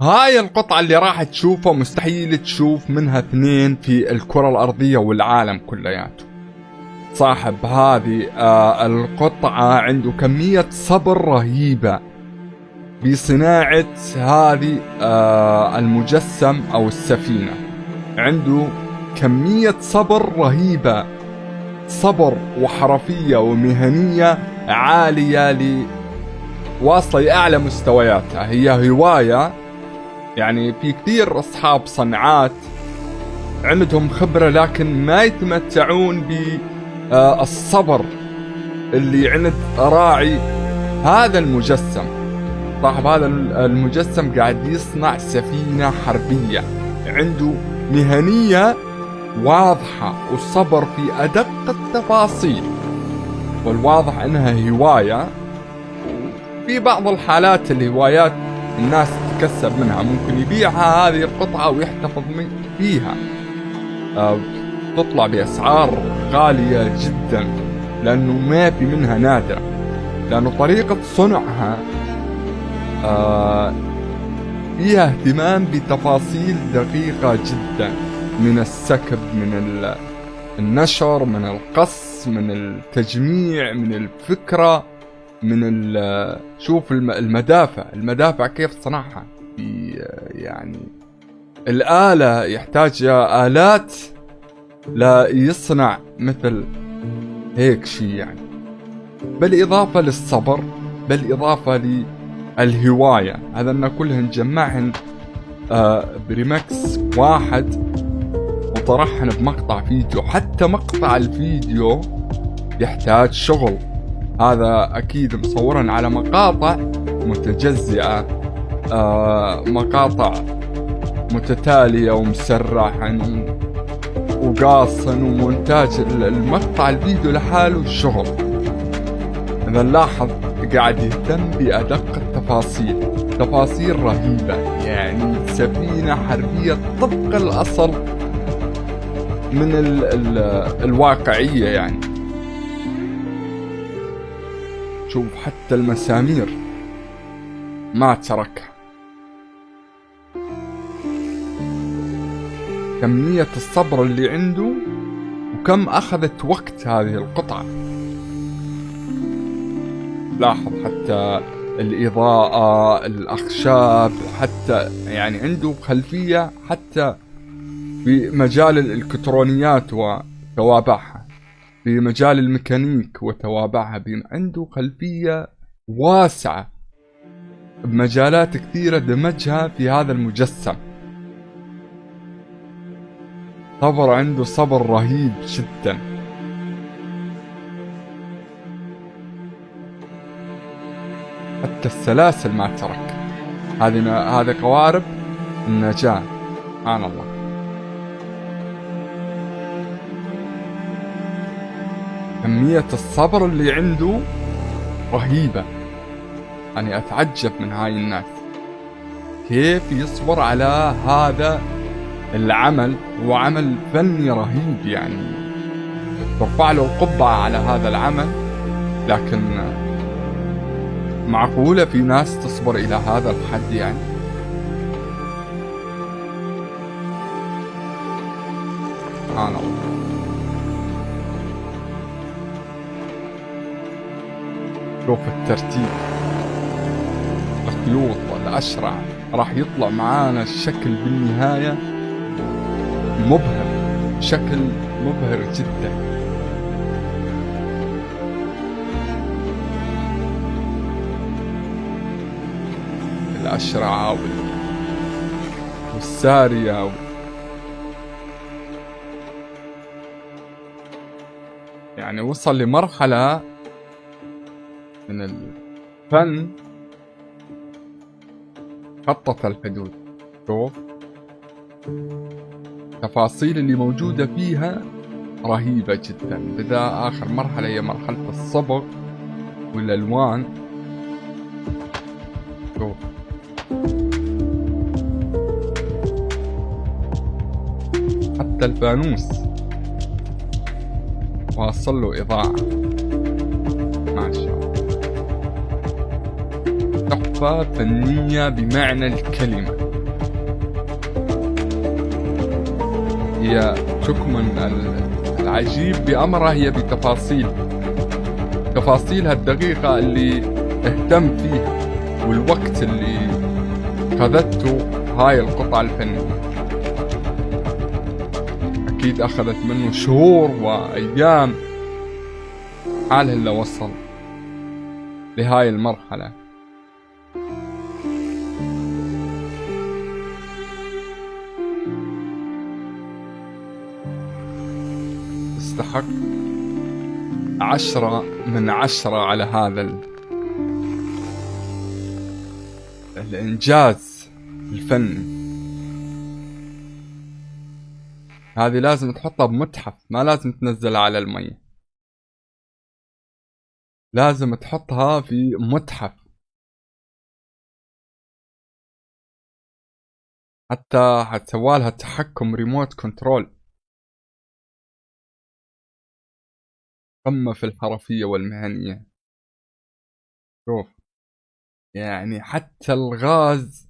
هاي القطعة اللي راح تشوفها مستحيل تشوف منها اثنين في الكرة الأرضية والعالم كلياته. صاحب هذه القطعة عنده كمية صبر رهيبة بصناعة هذه المجسم أو السفينة. عنده كمية صبر رهيبة، صبر وحرفية ومهنية عالية واصلة لأعلى مستوياتها. هي هواية، يعني في كثير أصحاب صنعات عندهم خبرة لكن ما يتمتعون بالصبر اللي عند راعي هذا المجسم. صاحب هذا المجسم قاعد يصنع سفينة حربية، عنده مهنية واضحة وصبر في أدق التفاصيل، والواضح أنها هواية. في بعض الحالات الهوايات الناس تتكسب منها، ممكن يبيعها هذه القطعة ويحتفظ فيها، تطلع بأسعار غالية جدا لأنه ما في منها نادرة، لأنه طريقة صنعها فيها اهتمام بتفاصيل دقيقة جدا، من السكب، من النشر، من القص، من التجميع، من الفكرة، من شوف المدافع كيف صنعها. يعني الآلة يحتاج آلات لا يصنع مثل هيك شيء يعني، بالإضافة للصبر، بالإضافة للهواية. هذا أن كلهن نجمعهن بريمكس واحد وطرحهن بمقطع فيديو. حتى مقطع الفيديو يحتاج شغل، هذا أكيد مصورا على مقاطع متجزئة، مقاطع متتالية ومسرحا وقاصا، ومونتاج المقطع الفيديو لحاله الشغل. إذا نلاحظ قاعد يهتم بأدق التفاصيل، تفاصيل رهيبة، يعني سفينة حربية طبق الأصل من الواقعية. يعني شوف حتى المسامير ما تركها. كمية الصبر اللي عنده وكم أخذت وقت هذه القطعة. لاحظ حتى الإضاءة، الأخشاب، حتى يعني عنده خلفية حتى في مجال الإلكترونيات وتوابعها، في مجال الميكانيك وتوابعها. عنده خلفية واسعة بمجالات كثيرة دمجها في هذا المجسم. صبر، عنده صبر رهيب جدا. حتى السلاسل ما ترك. هذه قوارب النجاة، سبحان الله. كمية الصبر اللي عنده رهيبة، يعني أتعجب من هاي الناس كيف يصبر على هذا العمل. هو عمل فني رهيب، يعني ترفع له القبعة على هذا العمل، لكن معقولة في ناس تصبر إلى هذا الحد؟ يعني سبحان الله. شوف الترتيب، الخيوط الأشرع، راح يطلع معانا الشكل بالنهاية مبهر، شكل مبهر جدا. الأشرع والسارية يعني وصل لمرحلة من الفن خطت الحدود. شوف التفاصيل اللي موجودة فيها رهيبة جدا. بدأ آخر مرحلة هي مرحلة الصبغ والألوان. شوف حتى الفانوس واصل له إضاءة، ما شاء الله. تحفة فنية بمعنى الكلمة. هي تكمن العجيب بأمرها هي تفاصيلها الدقيقة اللي اهتم فيها، والوقت اللي خذته هاي القطعة الفنية. أكيد أخذت منه شهور وأيام حاله اللي وصل لهاي المرحلة. يستحق 10/10 على هذا الإنجاز الفني. هذه لازم تحطها بمتحف، ما لازم تنزلها على المية، لازم تحطها في متحف. حتى حتسوالها تحكم ريموت كنترول. قمة في الحرفية والمهنية. شوف يعني حتى الغاز